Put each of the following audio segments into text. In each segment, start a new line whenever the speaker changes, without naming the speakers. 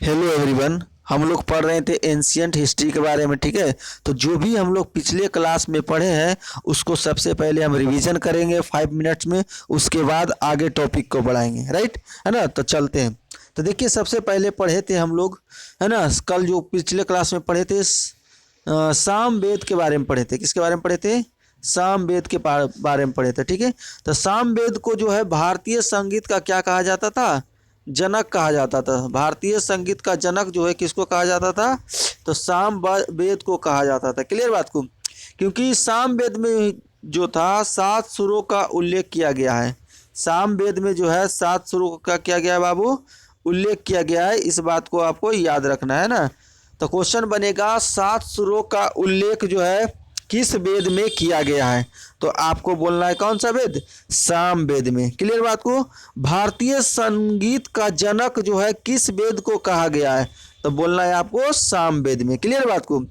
Hello everyone. हम लोग पढ़ रहे थे एंशियंट हिस्ट्री के बारे में। ठीक है, तो जो भी हम लोग पिछले क्लास में पढ़े हैं उसको सबसे पहले हम रिवीजन करेंगे 5 मिनट्स में। उसके बाद आगे टॉपिक को बढ़ाएंगे, राइट है ना। तो चलते हैं। तो देखिए, सबसे पहले पढ़े थे हम लोग, है ना, कल जो पिछले क्लास में पढ़े थे सामवेद के बारे में पढ़े थे। किसके बारे में पढ़े थे? सामवेद के बारे में पढ़े थे। ठीक है, तो सामवेद को जो है भारतीय संगीत का क्या कहा जाता था? जनक कहा जाता था। भारतीय संगीत का जनक जो है किसको कहा जाता था? तो सामवेद को कहा जाता था। क्लियर बात को? क्योंकि सामवेद में जो था 7 सुरों का उल्लेख किया गया है। सामवेद में जो है 7 सुरों का क्या गया है बाबू? उल्लेख किया गया है। इस बात को आपको याद रखना है ना। तो क्वेश्चन बनेगा 7 सुरों का उल्लेख जो है किस वेद में किया गया है? तो आपको बोलना है कौन सा वेद? सामवेद में। क्लियर बात को? भारतीय संगीत का जनक जो है किस वेद को कहा गया है? तो बोलना है आपको सामवेद में। क्लियर बात को?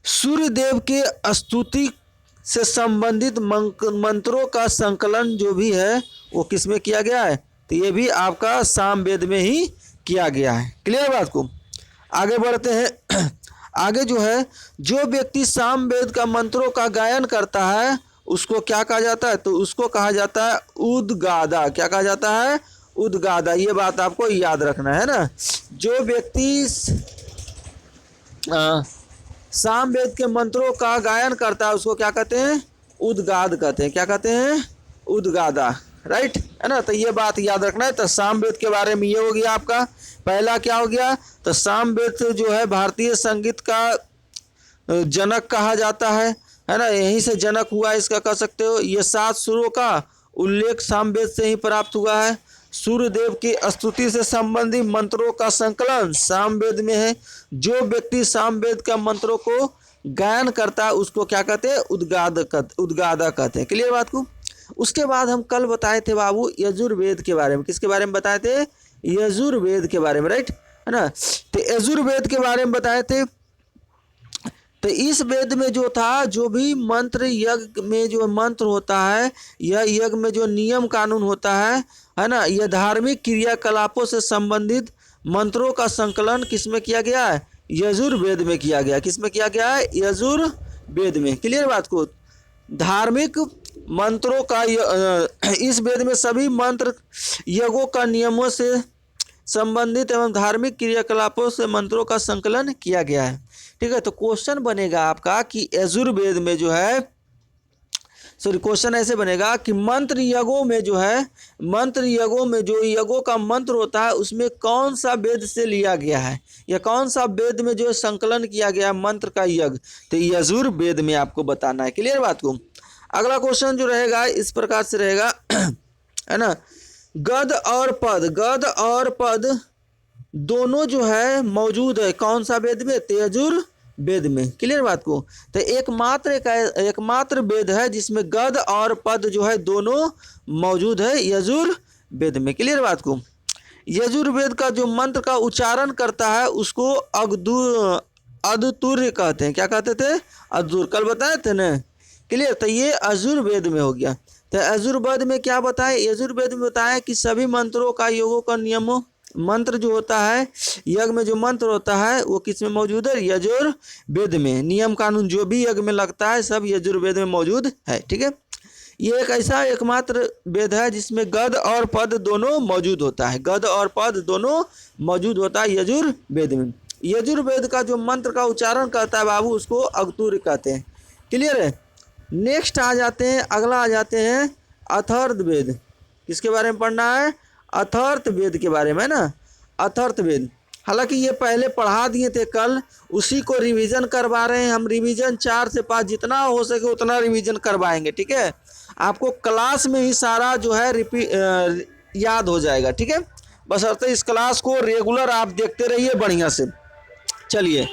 सूर्यदेव के स्तुति से संबंधित मंत्रों का संकलन जो भी है वो किस में किया गया है? तो ये भी आपका सामवेद में ही किया गया है। क्लियर बात को? आगे बढ़ते हैं। आगे जो है, जो व्यक्ति सामवेद का मंत्रों का गायन करता है उसको क्या कहा जाता है? तो उसको कहा जाता है उद्गादा। क्या कहा जाता है? उद्गादा। ये बात आपको याद रखना है ना। जो व्यक्ति सामवेद के मंत्रों का गायन करता है उसको क्या कहते हैं? उद्गाद कहते हैं। क्या कहते हैं? उद्गादा। राइट है ना। तो ये बात याद रखना है। तो सामवेद के बारे में ये हो गया आपका पहला। क्या हो गया? तो सामवेद जो है भारतीय संगीत का जनक कहा जाता है ना। यहीं से जनक हुआ इसका कह सकते हो। ये 7 सुरों का उल्लेख सामवेद से ही प्राप्त हुआ है। सूर्यदेव की स्तुति से संबंधित मंत्रों का संकलन सामवेद में है। जो व्यक्ति सामवेद का मंत्रों को गायन करता है उसको क्या कहते हैं? उद्गादा कहते हैं। क्लियर बात को? उसके बाद हम कल बताए थे बाबू यजुर्वेद के बारे में। किसके बारे में बताए थे? यजुर्वेद के बारे में, राइट है ना। तो यजुर्वेद के बारे में बताए थे। तो इस वेद में जो था, जो भी मंत्र यज्ञ में जो मंत्र होता है, यह यज्ञ में जो नियम कानून होता है ना, यह धार्मिक क्रियाकलापों से संबंधित मंत्रों का संकलन किस में किया गया है? यजुर्वेद में किया गया। किस में किया गया है? यजुर्वेद में। क्लियर बात को? धार्मिक मंत्रों का इस वेद में सभी मंत्र यज्ञों का नियमों से संबंधित एवं धार्मिक क्रियाकलापों से मंत्रों का संकलन किया गया है। ठीक है, तो क्वेश्चन बनेगा आपका कि यजुर्वेद में जो है, सॉरी, क्वेश्चन ऐसे बनेगा कि मंत्र यज्ञों में जो है, मंत्र यज्ञों में जो यज्ञों का मंत्र होता है उसमें कौन सा वेद से लिया गया है, या कौन सा वेद में जो संकलन किया गया है मंत्र का यज्ञ? तो यजुर्वेद में आपको बताना है। क्लियर बात को? अगला क्वेश्चन जो रहेगा इस प्रकार से रहेगा है ना। गद और पद दोनों जो है मौजूद है कौन सा वेद में? तो यजुर्वेद में। क्लियर बात को? तो एकमात्र वेद है जिसमें गद और पद जो है दोनों मौजूद है यजुर्वेद में। क्लियर बात को? यजुर्वेद का जो मंत्र का उच्चारण करता है उसको अदतुर्य कहते हैं। क्या कहते थे? अदुर। कल बताए थे ना। क्लियर? तो ये यजुर्वेद में हो गया। तो यजुर्वेद में क्या बताए? यजुर्वेद में बताया कि सभी मंत्रों का योगों का नियमों मंत्र जो होता है, यज्ञ में जो मंत्र होता है वो किस में मौजूद है? यजुर्वेद में। नियम कानून जो भी यज्ञ में लगता है सब यजुर्वेद में मौजूद है। ठीक है, ये एक ऐसा एकमात्र वेद है जिसमें गद और पद दोनों मौजूद होता है। गद और पद दोनों मौजूद होता है यजुर्वेद में। यजुर्वेद का जो मंत्र का उच्चारण करता है बाबू उसको अगतुर्य कहते हैं। क्लियर है? नेक्स्ट आ जाते हैं, अगला आ जाते हैं अथर्ववेद। किसके बारे में पढ़ना है? अथर्ववेद के बारे में ना। अथर्ववेद, हालांकि ये पहले पढ़ा दिए थे कल, उसी को रिवीजन करवा रहे हैं हम। रिवीजन 4 से 5 जितना हो सके उतना रिवीजन करवाएंगे। ठीक है, आपको क्लास में ही सारा जो है याद हो जाएगा। ठीक है, बशर्ते इस क्लास को रेगुलर आप देखते रहिए बढ़िया से। चलिए,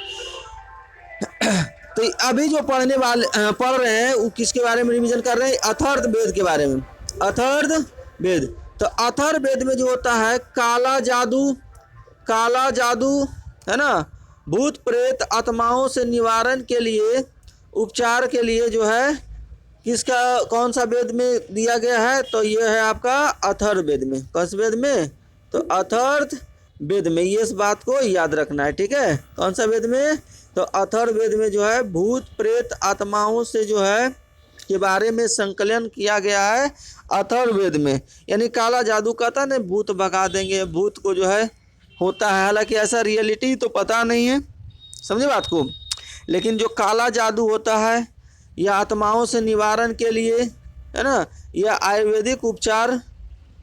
तो अभी जो पढ़ रहे हैं वो किसके बारे में रिवीजन कर रहे हैं? अथर्ववेद के बारे में। अथर्ववेद, तो अथर्ववेद में जो होता है काला जादू है ना, भूत प्रेत आत्माओं से निवारण के लिए, उपचार के लिए जो है किसका कौन सा वेद में दिया गया है? तो ये है आपका अथर्ववेद में। कौन से वेद में? तो अथर्ववेद वेद में, ये इस बात को याद रखना है, ठीक है। कौन सा वेद में? तो अथर्ववेद में जो है भूत प्रेत आत्माओं से जो है के बारे में संकलन किया गया है अथर्ववेद में। यानी काला जादू कहता ना भूत भगा देंगे, भूत को जो है होता है, हालांकि ऐसा रियलिटी तो पता नहीं है, समझे बात को। लेकिन जो काला जादू होता है यह आत्माओं से निवारण के लिए, है ना, यह आयुर्वेदिक उपचार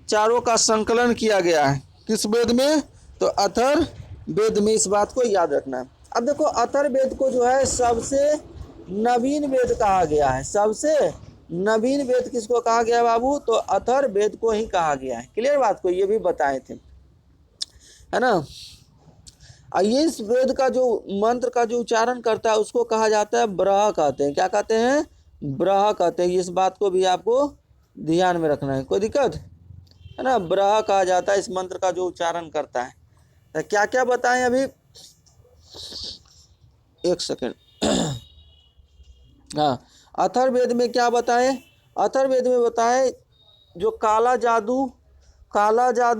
चारों का संकलन किया गया है किस वेद में? तो अथर्ववेद में। इस बात को याद रखना है। अब देखो अथर्ववेद को जो है सबसे नवीन वेद कहा गया है। सबसे नवीन वेद किसको कहा गया बाबू? तो अथर्ववेद को ही कहा गया है। क्लियर बात को, ये भी बताए थे, है ना। ये इस वेद का जो मंत्र का जो उच्चारण करता है उसको कहा जाता है ब्रह कहते हैं। क्या कहते हैं? ब्रह कहते हैं। इस बात को भी आपको ध्यान में रखना है, कोई दिक्कत है ना। ब्रह कहा जाता है इस मंत्र का जो उच्चारण करता है। तो क्या क्या बताएं अभी, एक सेकेंड। हाँ, अथर्ववेद में क्या बताएं? अथर्ववेद में बताएं जो काला जादू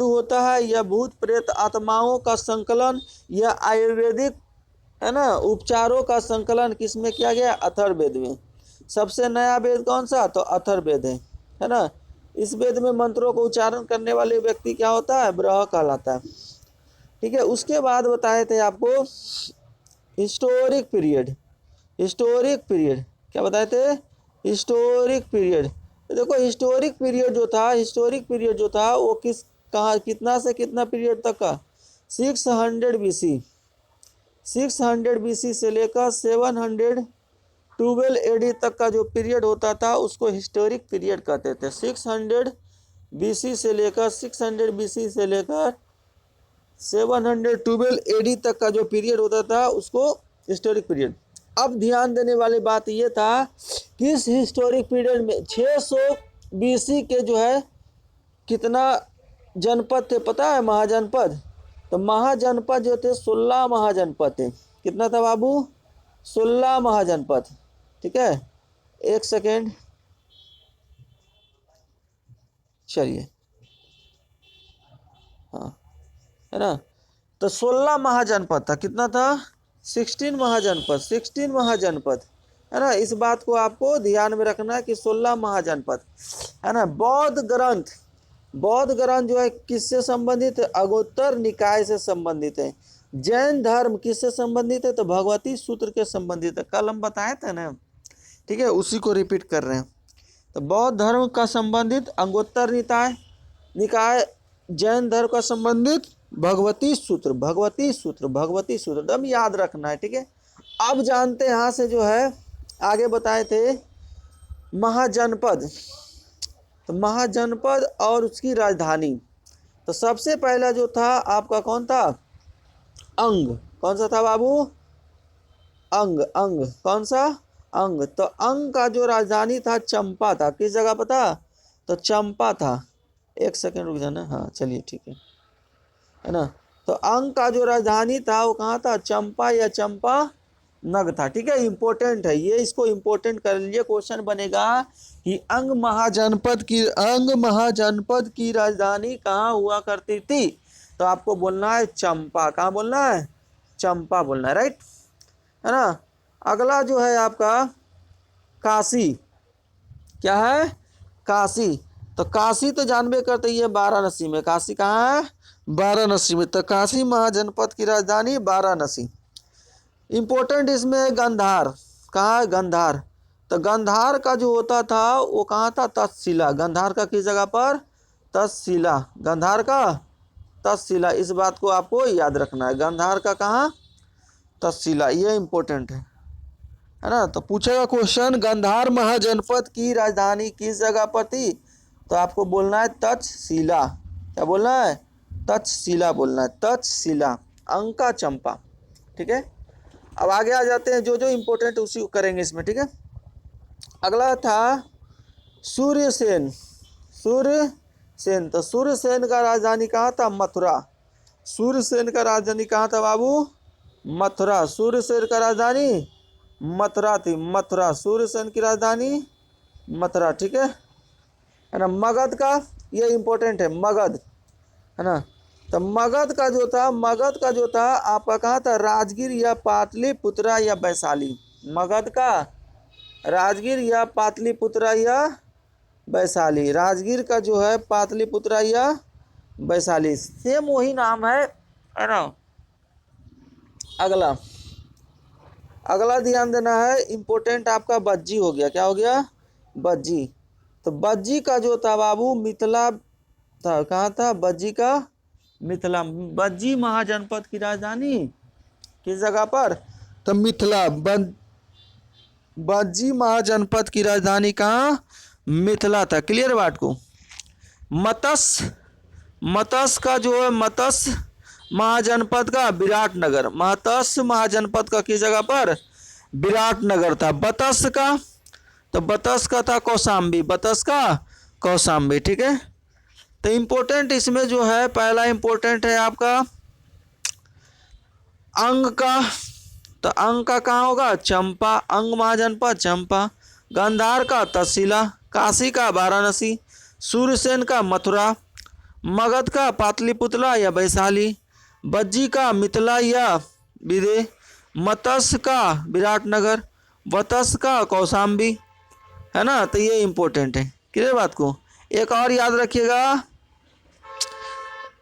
होता है, यह भूत प्रेत आत्माओं का संकलन, यह आयुर्वेदिक, है ना, उपचारों का संकलन किसमें किया गया? अथर्ववेद में। सबसे नया वेद कौन सा? तो अथर्ववेद है ना। इस वेद में मंत्रों को उच्चारण करने वाले व्यक्ति क्या होता है? ब्रह कहलाता है, ठीक है। उसके बाद बताए थे आपको हिस्टोरिक पीरियड। क्या बताए थे? Historic period. तो देखो हिस्टोरिक पीरियड जो था वो कितना से कितना पीरियड तक का? 600 BC। 600 BC से लेकर 712 AD तक का जो पीरियड होता था उसको हिस्टोरिक पीरियड कहते थे। 600 BC से लेकर 712 AD तक का जो पीरियड होता था उसको हिस्टोरिक पीरियड। अब ध्यान देने वाली बात ये था कि इस हिस्टोरिक पीरियड में 600 BC के जो है कितना जनपद थे पता है? महाजनपद। तो महाजनपद जो थे 16 महाजनपद थे। कितना था बाबू? 16 महाजनपद, ठीक है। एक सेकेंड, चलिए, हाँ, है ना। तो 16 महाजनपद था। कितना था? 16 महाजनपद, है ना। इस बात को आपको ध्यान में रखना है कि 16 महाजनपद, है ना। बौद्ध ग्रंथ जो है किससे संबंधित है? अगोत्तर निकाय से संबंधित है। जैन धर्म किससे संबंधित है? तो भगवती सूत्र के संबंधित है। कल हम बताए थे ना, ठीक है, उसी को रिपीट कर रहे हैं। तो बौद्ध धर्म का संबंधित अंगोत्तर निकाय, जैन धर्म का संबंधित भगवती सूत्र एकदम याद रखना है, ठीक है। अब जानते हैं यहाँ से जो है आगे बताए थे महाजनपद। तो महाजनपद और उसकी राजधानी। तो सबसे पहला जो था आपका कौन था? अंग। कौन सा था बाबू? अंग। कौन सा? अंग। तो अंग का जो राजधानी था चंपा था। किस जगह पता? तो चंपा था। एक सेकंड रुक जाना, हाँ चलिए ठीक है ना। तो अंग का जो राजधानी था वो कहाँ था? चंपा या चंपा नग था, ठीक है। इंपॉर्टेंट है ये, इसको इंपॉर्टेंट कर लीजिए। क्वेश्चन बनेगा कि अंग महाजनपद की राजधानी कहाँ हुआ करती थी? तो आपको बोलना है चंपा। कहाँ बोलना है? चंपा बोलना है, राइट, है ना। अगला जो है आपका काशी। क्या है? काशी। तो काशी तो जानबे करते ही है वाराणसी में। काशी कहाँ है? वाराणसी में। तो काशी महाजनपद की राजधानी वाराणसी। इंपॉर्टेंट इसमें है गंधार। कहाँ है? गंधार। तो गंधार का जो होता था वो कहाँ था? तक्षशिला। गंधार का किस जगह पर? तक्षशिला। गंधार का तक्षशिला। इस बात को आपको याद रखना है। गंधार का कहाँ? तक्षशिला। ये इंपॉर्टेंट है ना। तो पूछेगा क्वेश्चन गंधार महाजनपद की राजधानी किस जगह पर थी? तो आपको बोलना है तक्षशिला। क्या बोलना है? तक्षशिला बोलना है। तक्षशिला। अंका चंपा, ठीक है। अब आगे आ जाते हैं, जो जो इम्पोर्टेंट उसी को करेंगे इसमें, ठीक है। अगला था सूर्यसेन। तो सूर्यसेन का राजधानी कहाँ था? मथुरा। सूर्यसेन का राजधानी कहाँ था बाबू? मथुरा। सूर्यसेन का राजधानी मथुरा थी। मथुरा। सूर्यसेन की राजधानी मथुरा, ठीक है ना। मगध का, ये इंपॉर्टेंट है, मगध, है ना। तो मगध का जो था आपका कहाँ था, राजगीर या पाटलिपुत्रा या वैशाली। मगध का राजगीर या पाटलिपुत्रा या वैशाली। राजगीर का जो है पाटलिपुत्रा या वैशाली, सेम वही नाम है ना। अगला अगला ध्यान देना है, इम्पोर्टेंट आपका बज्जी हो गया। क्या हो गया, बज्जी। तो बज्जी का जो था बाबू मिथिला था। कहाँ था बज्जी का, मिथिला। बज्जी महाजनपद की राजधानी किस जगह पर, तो मिथिला। बज्जी महाजनपद की राजधानी कहाँ, मिथिला था। क्लियर बात को। मत्स्य का जो है मत्स्य महाजनपद का विराटनगर। मत्स्य महाजनपद का किस जगह पर, विराटनगर था। बतस का, तो बतस का था कौशाम्बी। बतस का कौशाम्बी, ठीक है। तो इम्पोर्टेंट इसमें जो है पहला इम्पोर्टेंट है आपका अंग का। तो अंग का कहाँ होगा, चंपा। अंग महाजनपद चंपा। गांधार का तक्षशिला। काशी का वाराणसी। सूर्यसेन का मथुरा। मगध का पाटलिपुत्रा या वैशाली। बज्जी का मिथिला या विदेह। मत्स्य का विराटनगर। बतस का कौशाम्बी, है ना। तो ये इम्पोर्टेंट है। क्लियर बात को। एक और याद रखिएगा,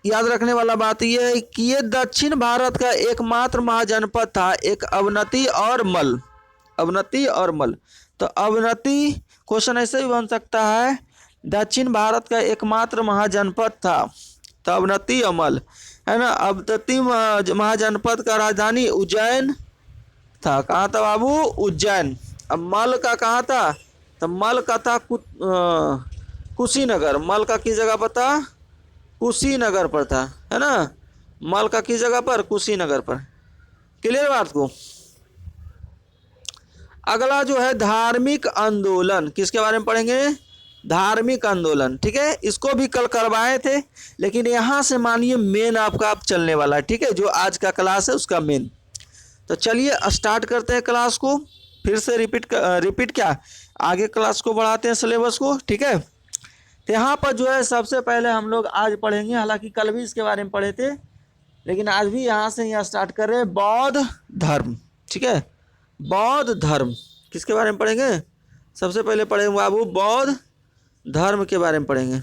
याद रखने वाला बात यह है कि ये दक्षिण भारत का एकमात्र महाजनपद था, एक अवनति और मल। अवनति और मल। तो अवनति क्वेश्चन ऐसे भी बन सकता है, दक्षिण भारत का एकमात्र महाजनपद था, तो अवनति और मल, है ना। अवनति महाजनपद का राजधानी उज्जैन था। कहाँ था बाबू, उज्जैन। अब मल का कहाँ था, तो मल का था कुशीनगर। मल का किस जगह पर था, कुशीनगर पर था, है ना। मल का किस जगह पर, कुशीनगर पर। क्लियर बात को। अगला जो है धार्मिक आंदोलन, किसके बारे में पढ़ेंगे, धार्मिक आंदोलन, ठीक है। इसको भी कल करवाए थे, लेकिन यहाँ से मानिए मेन आपका अब चलने वाला है, ठीक है। जो आज का क्लास है उसका मेन। तो चलिए स्टार्ट करते हैं क्लास को। फिर से रिपीट क्या, आगे क्लास को बढ़ाते हैं सिलेबस को, ठीक है। तो यहाँ पर जो है सबसे पहले हम लोग आज पढ़ेंगे, हालांकि कल भी इसके बारे में पढ़े थे, लेकिन आज भी यहाँ से यहाँ स्टार्ट कर रहे हैं, बौद्ध धर्म, ठीक है। बौद्ध धर्म किसके बारे में पढ़ेंगे, सबसे पहले पढ़ेंगे बाबू बौद्ध धर्म के बारे में पढ़ेंगे।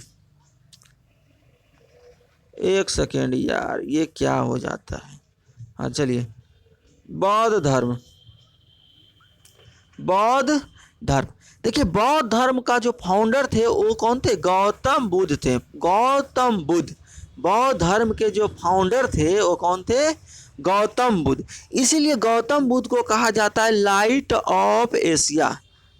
एक सेकेंड यार, ये क्या हो जाता है। हाँ चलिए, बौद्ध धर्म। बौद्ध धर्म, देखिए बौद्ध धर्म का जो फाउंडर थे वो कौन थे, गौतम बुद्ध थे। गौतम बुद्ध, बौद्ध धर्म के जो फाउंडर थे वो कौन थे, गौतम बुद्ध। इसीलिए गौतम बुद्ध को कहा जाता है light of Asia.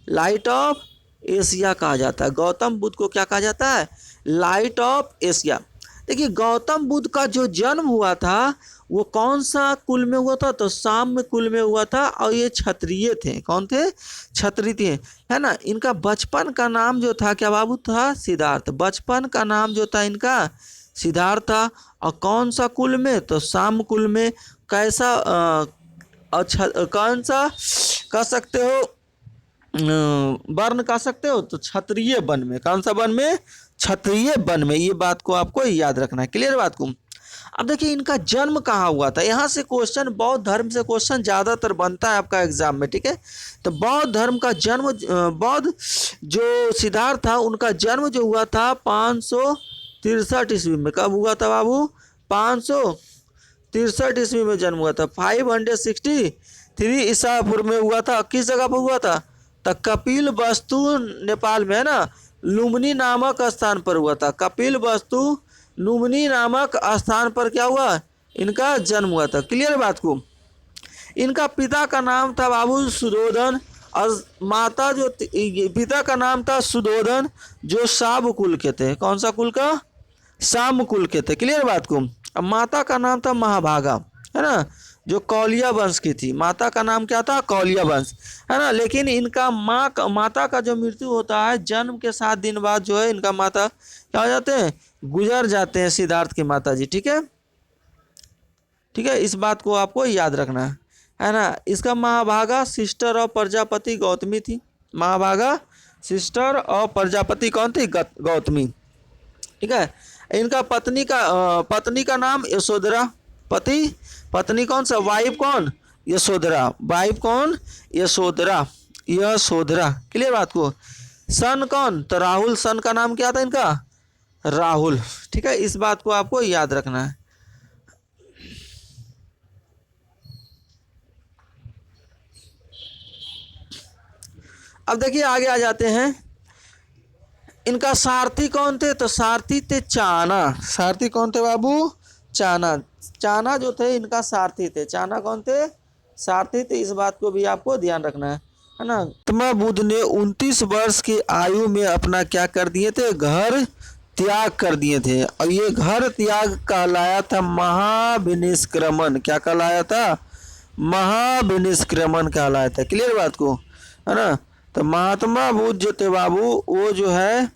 Light of Asia कहा जाता है। गौतम बुद्ध को क्या कहा जाता है, लाइट ऑफ एशिया। देखिए गौतम बुद्ध का जो जन्म हुआ था वो कौन सा कुल में हुआ था, तो साम्य कुल में हुआ था, और ये क्षत्रिय थे। कौन थे, क्षत्रिय थे, है ना। इनका बचपन का नाम जो था क्या बाबू था, सिद्धार्थ। बचपन का नाम जो था इनका सिद्धार्थ था। और कौन सा कुल में, तो साम्य कुल में। कैसा कौन सा कह सकते हो, वर्ण कह सकते हो, तो क्षत्रिय वन में। कौन सा वन में, क्षत्रिय वन में। ये बात को आपको याद रखना है। क्लियर बात को। अब देखिए इनका जन्म कहाँ हुआ था, यहाँ से क्वेश्चन, बौद्ध धर्म से क्वेश्चन ज़्यादातर बनता है आपका एग्जाम में, ठीक है। तो बौद्ध धर्म का जन्म, बौद्ध जो सिद्धार्थ था उनका जन्म जो हुआ था 563 ईस्वी में। कब हुआ था बाबू, 563 ईस्वी में जन्म हुआ था। 563 ईसा पूर्व में हुआ था। किस जगह पर हुआ था, तो कपिल वस्तु नेपाल में, है ना। लुम्बिनी नामक स्थान पर हुआ था। कपिल वस्तु लुम्बिनी नामक स्थान पर क्या हुआ, इनका जन्म हुआ था। क्लियर बात को। इनका पिता का नाम था बाबू सुधोधन, और माता जो पिता का नाम था सुधोधन, जो शाब कुल के थे। कौन सा कुल का, शाम कुल के थे। क्लियर बात को। अब माता का नाम था महाभागा, है ना, जो कौलिया वंश की थी। माता का नाम क्या था, कौलिया वंश, है ना। लेकिन इनका माता का जो मृत्यु होता है जन्म के 7 दिन बाद जो है इनका माता क्या हो जाते हैं, गुजर जाते हैं, सिद्धार्थ की माता जी, ठीक है। ठीक है, इस बात को आपको याद रखना है ना। इसका महाभागा सिस्टर ऑफ प्रजापति गौतमी थी। महाभागा सिस्टर ऑफ प्रजापति कौन थी, गौतमी, ठीक है। इनका पत्नी का नाम यशोधरा। पत्नी कौन सा, वाइफ कौन, यशोधरा। वाइफ कौन, यशोधरा, यशोधरा। क्लियर बात को। सन कौन, तो राहुल। सन का नाम क्या था इनका, राहुल। ठीक है, इस बात को आपको याद रखना है। अब देखिए आगे आ जाते हैं। इनका सारथी कौन थे, तो सारथी थे चाना। सारथी कौन थे बाबू, चाना। चाना जो थे इनका सारथी थे। चाना कौन थे, सारथी थे। इस बात को भी आपको ध्यान रखना है ना। गौतम बुद्ध ने 29 वर्ष की आयु में अपना क्या कर दिए थे, घर त्याग कर दिए थे। और ये घर त्याग कहलाया था महाविनिष्क्रमण। क्या कहलाया था, महाविनिष्क्रमण कहलाया था। क्लियर बात को, है ना। तो महात्मा बुद्ध जो थे बाबू, वो जो है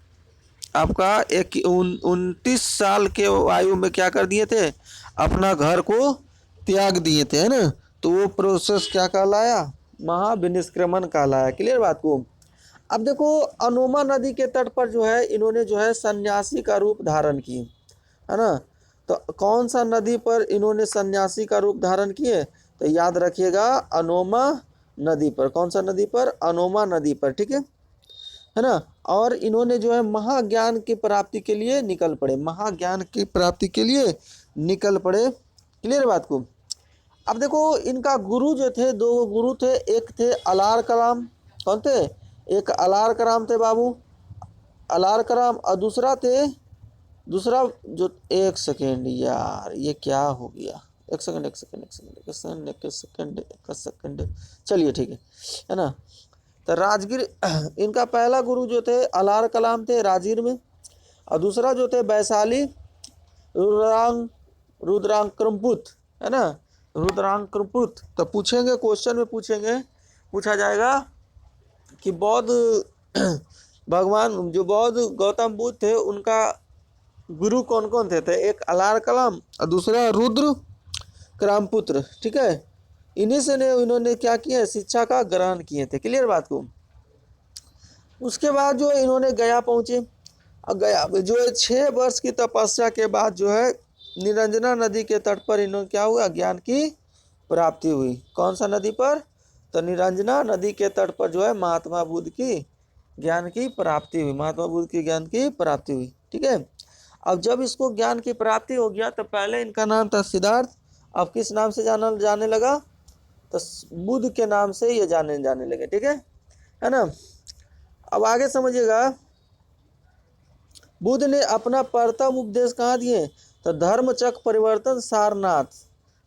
आपका 29 साल के आयु में क्या कर दिए थे, अपना घर को त्याग दिए थे, है ना। तो वो प्रोसेस क्या कहलाया, महाविनिष्क्रमण कहलाया। क्लियर बात को। अब देखो अनोमा नदी के तट पर जो है इन्होंने जो है सन्यासी का रूप धारण किए, है ना। तो कौन सा नदी पर इन्होंने सन्यासी का रूप धारण किए, तो याद रखिएगा अनोमा नदी पर। कौन सा नदी पर, अनोमा नदी पर। ठीक है ना। और इन्होंने जो है महाज्ञान की प्राप्ति के लिए निकल पड़े, महाज्ञान की प्राप्ति के लिए निकल पड़े। क्लियर बात को। अब देखो इनका गुरु जो थे, दो गुरु थे। एक थे अलार कलाम। कौन थे, एक अलार कलाम थे बाबू, अलार कलाम। और दूसरा जो, एक सेकेंड यार, ये क्या हो गया, एक सेकेंड। चलिए ठीक है ना। तो राजगीर, इनका पहला गुरु जो थे अलार कलाम थे राजगीर में। और दूसरा जो थे वैशाली रुद्रांक्रमपुत, है ना, रुद्रांक्रमपुत। तो पूछेंगे, क्वेश्चन में पूछा जाएगा कि बौद्ध भगवान जो बौद्ध गौतम बुद्ध थे उनका गुरु कौन कौन थे। एक अलार कलाम और दूसरा रुद्र क्रामपुत्र। ठीक है, इन्हीं से इन्होंने क्या किया, शिक्षा का ग्रहण किए थे। क्लियर बात को। उसके बाद जो इन्होंने गया पहुंचे। और गया जो है 6 वर्ष की तपस्या के बाद जो है निरंजना नदी के तट पर इन्होंने क्या हुआ, ज्ञान की प्राप्ति हुई। कौन सा नदी पर, तो निरंजना नदी के तट पर जो है महात्मा बुद्ध की ज्ञान की प्राप्ति हुई, महात्मा बुद्ध की ज्ञान की प्राप्ति हुई। ठीक है। अब जब इसको ज्ञान की प्राप्ति हो गया तो पहले इनका नाम था सिद्धार्थ। अब किस नाम से जाने लगा, तो बुद्ध के नाम से ये जाने लगे। ठीक है ना। अब आगे समझिएगा, बुद्ध ने अपना प्रथम उपदेश कहाँ दिए, तो धर्मचक्र परिवर्तन सारनाथ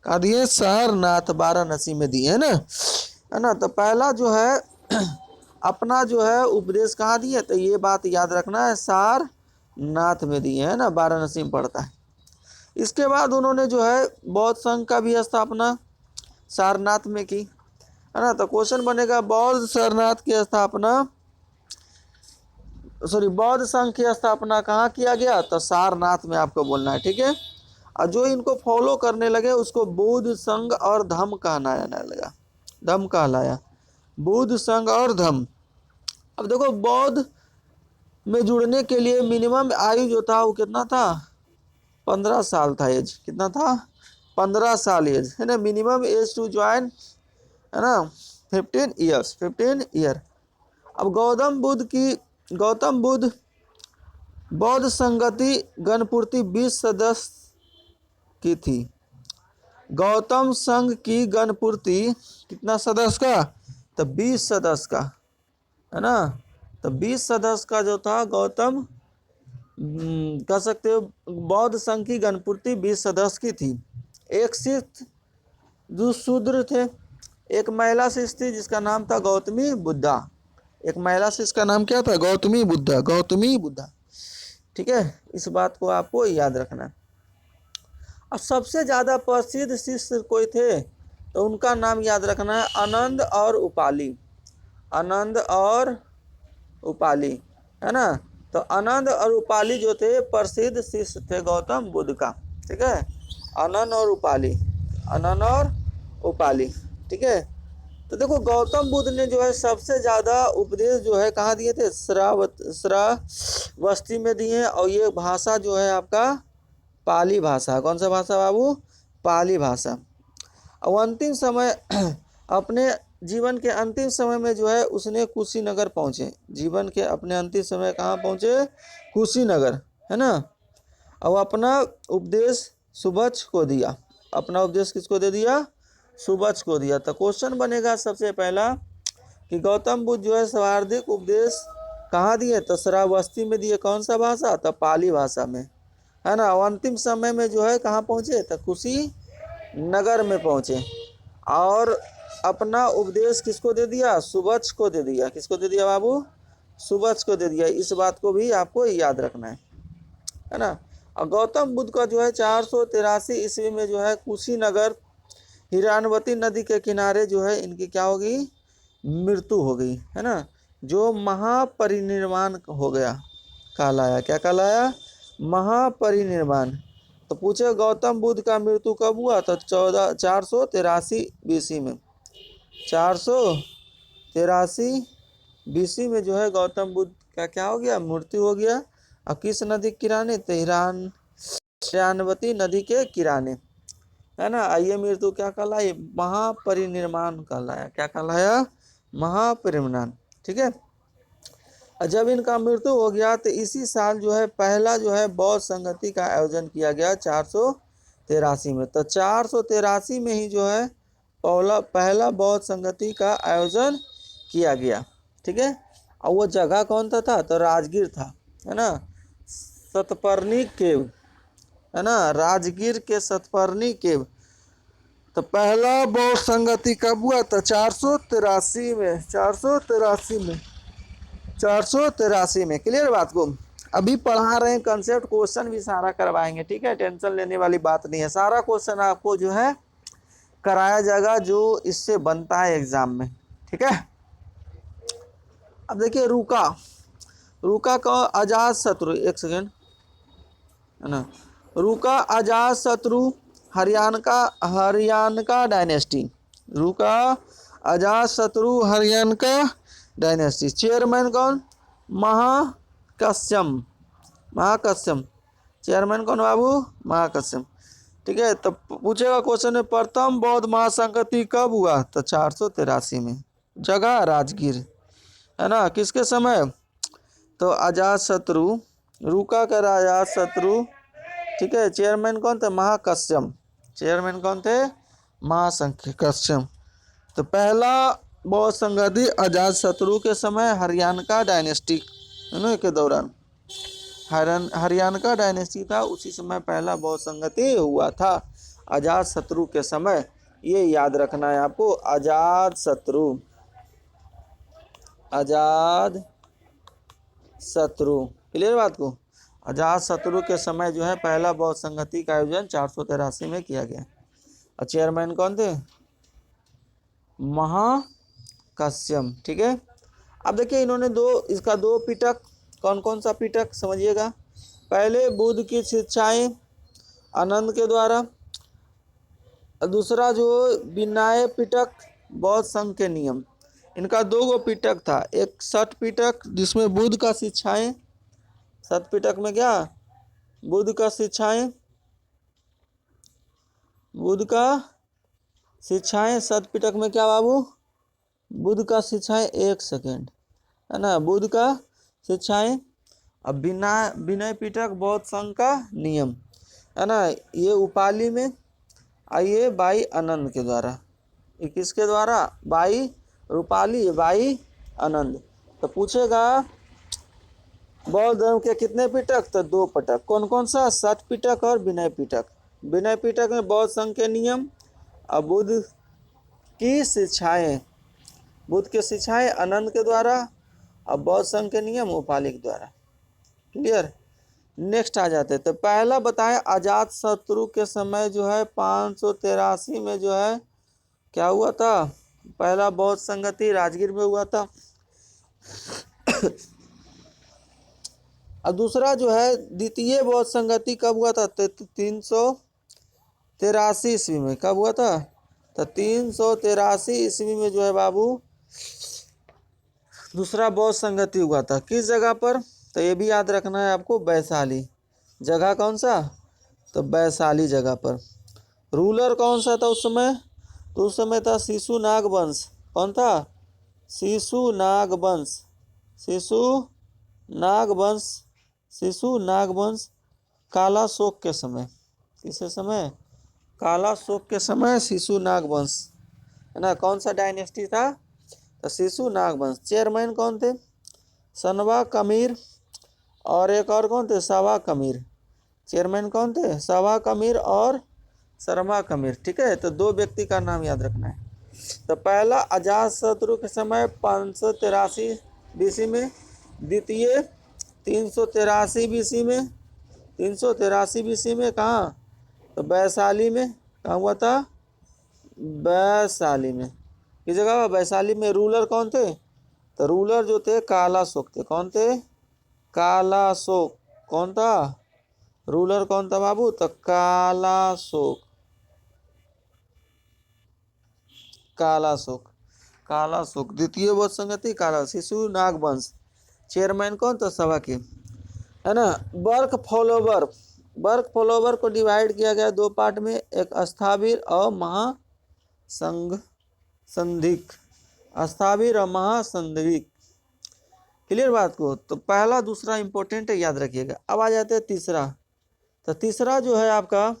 कहाँ दिए, सारनाथ वाराणसी में दिए, है ना। तो पहला जो है अपना जो है उपदेश कहाँ दिए, तो ये बात याद रखना है, सारनाथ में दिए, है ना, वाराणसी में पड़ता है। इसके बाद उन्होंने जो है बौद्ध संघ का भी स्थापना सारनाथ में की, है ना। तो क्वेश्चन बनेगा बौद्ध सारनाथ की स्थापना, बौद्ध संघ की स्थापना कहाँ किया गया, तो सारनाथ में आपको बोलना है। ठीक है। और जो इनको फॉलो करने लगे उसको बुद्ध संघ और धम्म कहलाने लगा, धम्म कहलाया, बुद्ध संघ और धम्म। अब देखो बौद्ध में जुड़ने के लिए मिनिमम आयु जो था वो कितना था, 15 साल था एज। कितना था, 15 साल एज, है ना। मिनिमम एज टू ज्वाइन, है ना, 15 ईयर। अब गौतम बुद्ध बौद्ध संगति गणपूर्ति 20 सदस्य की थी। गौतम संघ की गणपूर्ति कितना सदस्य का, तो 20 सदस्य का, है ना। तो 20 सदस्य का जो था गौतम, कह सकते हो बौद्ध संघ की गणपूर्ति 20 सदस्य की थी। एक शिष्य जो शूद्र थे, एक महिला शिष्य थी जिसका नाम था गौतमी बुद्धा। एक महिला शिष्य का नाम क्या था, गौतमी बुद्धा। ठीक है, इस बात को आपको याद रखना। अब सबसे ज्यादा प्रसिद्ध शिष्य कोई थे तो उनका नाम याद रखना है, आनंद और उपाली, है ना। तो आनंद और उपाली जो थे प्रसिद्ध शिष्य थे गौतम बुद्ध का। ठीक है, आनंद और उपाली। ठीक है। तो देखो गौतम बुद्ध ने जो है सबसे ज़्यादा उपदेश जो है कहाँ दिए थे, श्रावस्ती में दिए हैं। और ये भाषा जो है आपका पाली भाषा। कौन सा भाषा बाबू, पाली भाषा। और अंतिम समय अपने जीवन के अंतिम समय में जो है उसने कुशीनगर पहुँचे। जीवन के अपने अंतिम समय कहाँ पहुँचे, कुशीनगर, है ना। और अपना उपदेश सुबच को दिया। अपना उपदेश किसको दे दिया, सुबच को दिया। तो क्वेश्चन बनेगा सबसे पहला कि गौतम बुद्ध जो है सर्वाधिक उपदेश कहाँ दिए, तो श्रावस्ती में दिए। कौन सा भाषा, तो पाली भाषा में, है ना। और अंतिम समय में जो है कहाँ पहुँचे, तो कुशीनगर में पहुँचे। और अपना उपदेश किसको दे दिया, सुबच को दे दिया। किसको दे दिया बाबू, सुबच को दे दिया। इस बात को भी आपको याद रखना है ना। और गौतम बुद्ध का जो है 483 ईस्वी में जो है कुशीनगर हिरानवती नदी के किनारे जो है इनकी क्या होगी, मृत्यु हो गई, है ना। जो महापरिनिर्वाण हो गया कहलाया। क्या कहलाया, महापरिनिर्वाण। तो पूछे गौतम बुद्ध का मृत्यु कब हुआ, तो 483 बीसी में। 483 बीसी में जो है गौतम बुद्ध का क्या हो गया, मृत्यु हो गया। और किस नदी के किनारे, तो हिरानवती नदी के किनारे, है ना। ये मृत्यु क्या कहलाया, महापरिनिर्वाण कहलाया। क्या कहलाया, महापरिनिर्वाण, ठीक है। और जब इनका मृत्यु हो गया तो इसी साल जो है पहला जो है बौद्ध संगति का आयोजन किया गया 483 में। तो 483 में ही जो है पहला बौद्ध संगति का आयोजन किया गया, ठीक है। और वो जगह कौन सा था, तो राजगीर था, है ना। सतपर्णी केव, है ना, राजगीर के सतपर्णी केव। तो पहला बौद्ध संगति कब हुआ था, 483 में। 483 में क्लियर बात को। अभी पढ़ा रहे हैं कंसेप्ट, क्वेश्चन भी सारा करवाएंगे, ठीक है। टेंशन लेने वाली बात नहीं है। सारा क्वेश्चन आपको जो है कराया जाएगा जो इससे बनता है एग्जाम में, ठीक है। अब देखिए रूका का अजात शत्रु, एक सेकेंड, है ना। रूका अजात शत्रु हरियाणका डायनेस्टी। रूका अजात शत्रु हरियाणका डायनेस्टी। चेयरमैन कौन, महाकश्यप। चेयरमैन कौन बाबू, महाकश्यप, ठीक है। तो पूछेगा क्वेश्चन में प्रथम बौद्ध महासंगति कब हुआ, तो 483 में। जगह राजगीर, है ना। किसके समय, तो अजात शत्रु, रूका का अजात शत्रु, ठीक है। चेयरमैन कौन थे, महाकश्यप। चेयरमैन कौन थे, महाकश्यप। तो पहला बौद्ध संगति अजात शत्रु के समय हरियाणका डायनेस्टी, है ना, के दौरान हरियाणका डायनेस्टी था, उसी समय पहला बौद्ध संगति हुआ था अजात शत्रु के समय। ये याद रखना है आपको, अजात शत्रु, क्लियर बात को। अजात शत्रु के समय जो है पहला बौद्ध संगति का आयोजन 483 में किया गया। और चेयरमैन कौन थे, महाकश्यप, ठीक है। अब देखिए इन्होंने इसका दो पिटक, कौन कौन सा पिटक समझिएगा। पहले बुद्ध की शिक्षाएं आनंद के द्वारा, दूसरा जो विनय पिटक बौद्ध संघ के नियम। इनका दो पिटक था। एक सठ पिटक जिसमें बुद्ध का शिक्षाएं, सठ पिटक में क्या, बुद्ध का शिक्षाएं सठ पिटक में क्या बाबू, बुद्ध का शिक्षाएं, एक सेकेंड, है ना, बुद्ध का शिक्षाएं। अब विनय पिटक बौद्ध संघ का नियम, है ना। ये उपाली में, आइए बाई आनंद के द्वारा। ये किसके द्वारा, बाई रूपाली, बाई आनंद। तो पूछेगा बौद्ध धर्म के कितने पिटक, तो दो पिटक। कौन कौन सा, सठ पिटक और विनय पिटक। विनय पिटक में बौद्ध संघ के नियम और बुद्ध की शिक्षाएं आनंद के द्वारा और बौद्ध संघ के नियम उपाली के द्वारा, क्लियर। नेक्स्ट आ जाते हैं। तो पहला बताएं अजात शत्रु के समय जो है 583 में जो है क्या हुआ था, पहला बौद्ध संगति राजगीर में हुआ था। और दूसरा जो है द्वितीय बौद्ध संगति कब हुआ था, 383 ईस्वी में। कब हुआ था, तो 383 ईस्वी में जो है बाबू दूसरा बौद्ध संगति हुआ था। किस जगह पर? तो ये भी याद रखना है आपको, वैशाली। जगह कौन सा? तो वैशाली जगह पर। रूलर कौन सा था उस समय? तो उस समय था शिशुनाग वंश। कौन था? शिशुनाग वंश। शिशुनाग वंश। शिशुनाग वंश कालाशोक के समय। किसके समय? कालाशोक के समय शिशुनाग वंश, है ना। कौन सा डायनेस्टी था? तो शिशुनाग वंश। चेयरमैन कौन थे? सनवा कमीर और एक और कौन थे? सावा कमीर। चेयरमैन कौन थे? सावा कमीर और शर्मा कमीर। ठीक है, तो दो व्यक्ति का नाम याद रखना है। तो पहला अजातशत्रु के समय 583 बीसी में, द्वितीय 383 बीसी में। 383 बीसी में कहाँ? तो वैशाली में। कहाँ हुआ था? वैशाली में। किस जगह? वैशाली में। रूलर कौन थे? तो रूलर जो थे कालाशोक थे। कौन थे? कालाशोक। कौन था? रूलर कौन था बाबू? तो कालाशोक। कालाशोक। कालाशोक। द्वितीय बौद्ध संगति काला। शिशुनाग वंश। चेयरमैन कौन? तो सभा के, है ना। Work follower. वर्क फॉलोवर को डिवाइड किया गया दो पार्ट में, एक अस्थावीर और महासंघ संधिक। अस्थावीर और महासंधिक। क्लियर बात को? तो पहला दूसरा इंपॉर्टेंट है, याद रखिएगा। अब आ जाते हैं तीसरा। तो तीसरा जो है आपका,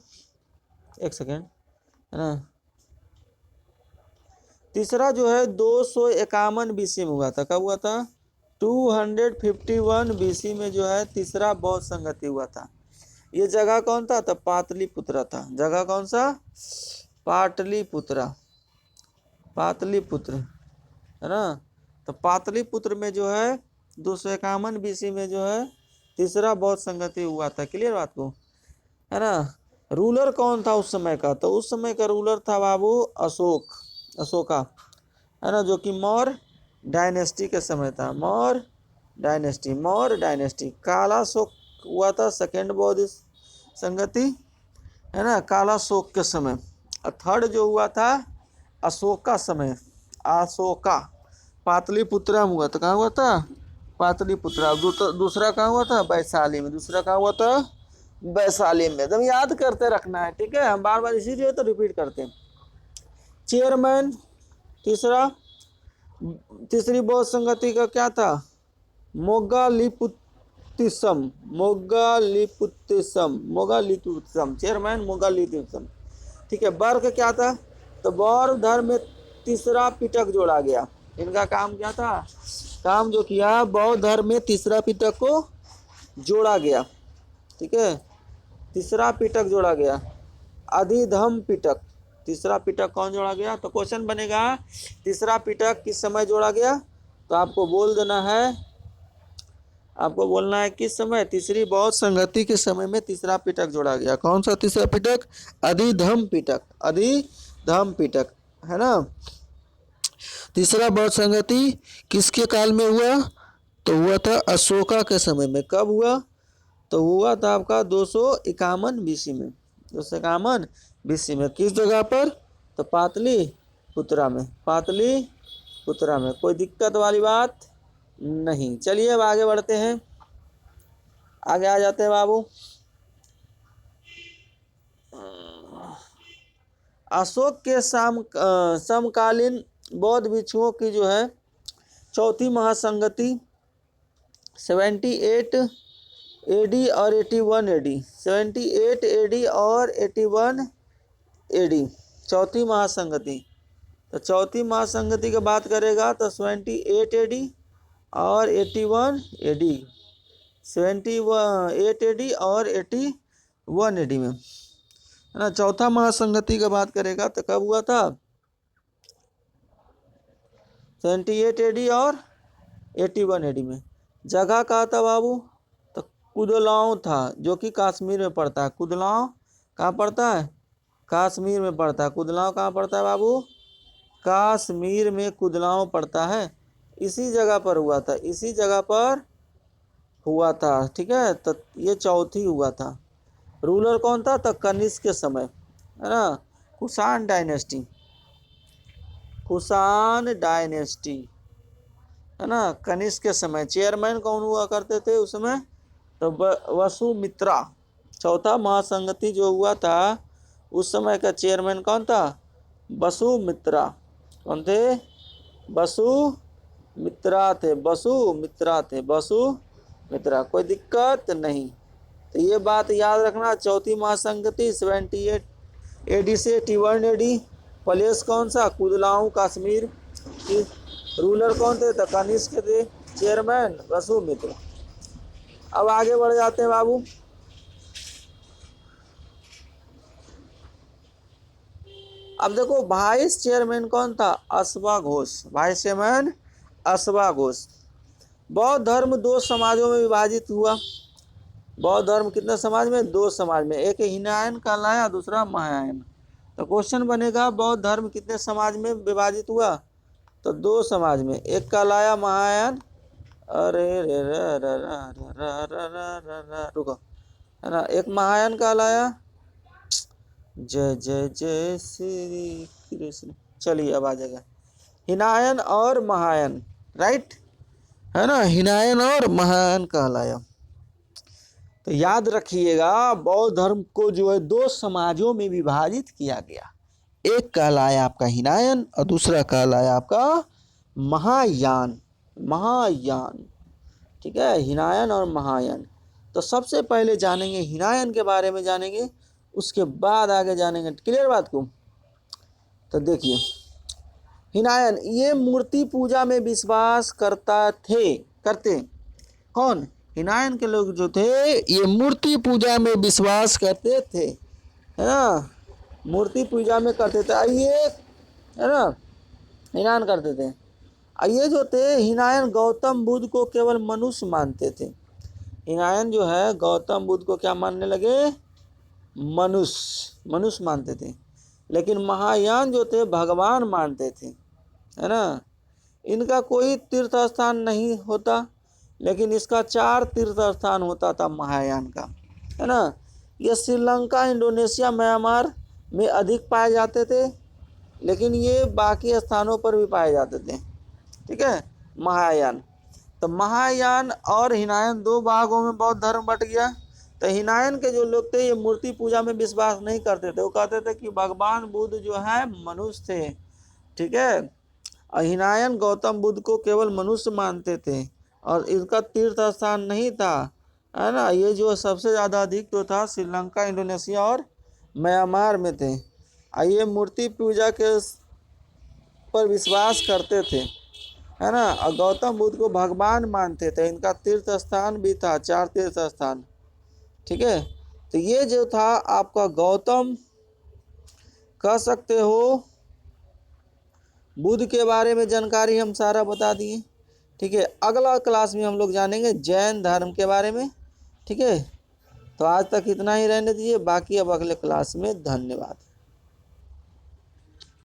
एक सेकेंड, है ना। तीसरा जो है 251 बीसी में हुआ था। कब हुआ था? 251 बीसी में जो है तीसरा बौद्ध संगति हुआ था। ये जगह कौन था? तो पाटलिपुत्रा था। जगह कौन सा? पाटलिपुत्रा। पाटलिपुत्र, है ना। तो पाटलिपुत्र में जो है 251 बीसी में जो है तीसरा बौद्ध संगति हुआ था। क्लियर बात को, है ना। रूलर कौन था उस समय का? तो उस समय का रूलर था बाबू अशोका, है ना, जो कि मौर्य डायनेस्टी के समय था। मौर्य डायनेस्टी। कालाशोक हुआ था सेकेंड बौद्ध संगति, है ना, कालाशोक के समय। और थर्ड जो हुआ था अशोका समय। अशोका पाटलिपुत्रा में हुआ था। कहाँ हुआ था? पाटलिपुत्रा। दूसरा कहाँ हुआ था? वैशाली में। दूसरा कहाँ हुआ था? वैशाली में। एकदम याद करते रखना है, ठीक है। हम बार बार इसीलिए तो रिपीट करते हैं। चेयरमैन तीसरी बौद्ध संगति का क्या था? मोगालिपुतिसम। चेयरमैन मोगालिपुतिसम। ठीक है। वर्ग क्या था? तो बौद्ध धर्म में तीसरा पिटक जोड़ा गया। इनका काम क्या था? काम जो किया, बौद्ध धर्म में तीसरा पिटक को जोड़ा गया। ठीक है, तीसरा पिटक जोड़ा गया, अधिधम पिटक। तीसरा पिटक कौन जोड़ा गया? तो क्वेश्चन बनेगा तीसरा पिटक किस समय जोड़ा गया? तो आपको बोल देना है, आपको बोलना है किस समय? तीसरी बौद्ध संगति के समय में तीसरा पिटक जोड़ा गया। कौन सा तीसरा पिटक? अधिधम पिटक। अधिधम पिटक, है ना। तीसरा बौद्ध संगति किसके काल में हुआ? तो हुआ था अशोका के समय में। कब हुआ? तो हुआ था आपका 251 बीसी में। 251 बीसी में। किस जगह पर? तो पाटलिपुत्रा में। पाटलिपुत्रा में। कोई दिक्कत वाली बात नहीं। चलिए अब आगे बढ़ते हैं। आगे आ जाते हैं बाबू। अशोक के समकालीन बौद्ध भिक्षुओं की जो है चौथी महासंगति 78 एडी और 81 एडी। 78 एडी और 81 एडी चौथी महासंगति। तो चौथी महासंगति की बात करेगा तो 78 एडी और 81 एडी। 78 एडी और 81 एडी में, है ना। चौथा महासंगति की बात करेगा तो कब हुआ था? 78 एडी और 81 एडी में। जगह कहाँ था बाबू? तो कुदलांव था, जो कि कश्मीर में पड़ता है। कुदलांव कहाँ पड़ता है? कश्मीर में पड़ता है। कुदलांव कहाँ पड़ता है बाबू? कश्मीर में कुदलांव पड़ता है। इसी जगह पर हुआ था, इसी जगह पर हुआ था। ठीक है, तो ये चौथी हुआ था। रूलर कौन था? तो कनिष्क के समय, है ना, कुषाण डायनेस्टी। कुषाण डायनेस्टी, है ना, कनिष्क के समय चेयरमैन कौन हुआ करते थे उस समय? तो वसुमित्रा। चौथा महासंगति जो हुआ था उस समय का चेयरमैन कौन था? वसुमित्रा। कौन थे? वसुमित्रा थे, वसुमित्रा थे, वसुमित्रा। कोई दिक्कत नहीं। तो ये बात याद रखना, चौथी महासंगति 78 AD से 81 AD। प्लेस कौन सा? कुदलाऊ कश्मीर। रूलर कौन थे? तो कनिष्क थे, चेयरमैन वसुमित्र। अब आगे बढ़ जाते हैं बाबू। अब देखो वाइस चेयरमैन कौन था? अश्वा घोष। Vice chairman Ashva Ghosh. बौद्ध धर्म दो समाजों में विभाजित हुआ। बौद्ध धर्म कितने समाज में? दो समाज में। एक हीनयान कहलाया, दूसरा महायान। तो क्वेश्चन बनेगा बौद्ध धर्म कितने समाज में विभाजित हुआ? तो दो समाज में। एक कहलाया महायान, अरे रे रे रे रे रुको, है ना, एक महायान कहलाया। जय जय जय श्री कृष्ण। चलिए अब आ जाएगा हीनयान और महायान, राइट, है ना, हीनयान और महायान कहलाया। तो याद रखिएगा बौद्ध धर्म को जो है दो समाजों में विभाजित किया गया। एक कहलाया आपका हीनयान और दूसरा कहलाया आपका महायान। महायान, ठीक है, हीनयान और महायान। तो सबसे पहले जानेंगे हीनयान के बारे में जानेंगे, उसके बाद आगे जानेंगे। क्लियर बात को? तो देखिए हीनयान ये मूर्ति पूजा में विश्वास करते। कौन? हीनयान के लोग जो थे ये मूर्ति पूजा में विश्वास करते थे, है ना, मूर्ति पूजा में करते थे। आइए, है ना, हीनयान करते थे। ये जो थे हीनयान गौतम बुद्ध को केवल मनुष्य मानते थे। हीनयान जो है गौतम बुद्ध को क्या मानने लगे? मनुष्य मानते थे। लेकिन महायान जो थे भगवान मानते थे, है ना। इनका कोई तीर्थ स्थान नहीं होता, लेकिन इसका 4 तीर्थ स्थान होता था महायान का, है ना। ये श्रीलंका, इंडोनेशिया, म्यांमार में अधिक पाए जाते थे, लेकिन ये बाकी स्थानों पर भी पाए जाते थे, ठीक है, महायान। तो महायान और हीनयान दो भागों में बौद्ध धर्म बट गया। तो हीनयान के जो लोग थे ये मूर्ति पूजा में विश्वास नहीं करते थे। वो कहते थे कि भगवान बुद्ध जो है मनुष्य थे, ठीक है। और हीनयान गौतम बुद्ध को केवल मनुष्य मानते थे और इनका तीर्थ स्थान नहीं था, है ना। ये जो सबसे ज़्यादा अधिक तो था श्रीलंका, इंडोनेशिया और म्यांमार में थे। ये मूर्ति पूजा के पर विश्वास करते थे, है ना, और गौतम बुद्ध को भगवान मानते थे। इनका तीर्थ स्थान भी था, 4 तीर्थ स्थान, ठीक है। तो ये जो था आपका गौतम, कह सकते हो बुद्ध के बारे में जानकारी हम सारा बता दिए, ठीक है। अगला क्लास में हम लोग जानेंगे जैन धर्म के बारे में, ठीक है। तो आज तक इतना ही रहने दीजिए, बाकी अब अगले क्लास में। धन्यवाद।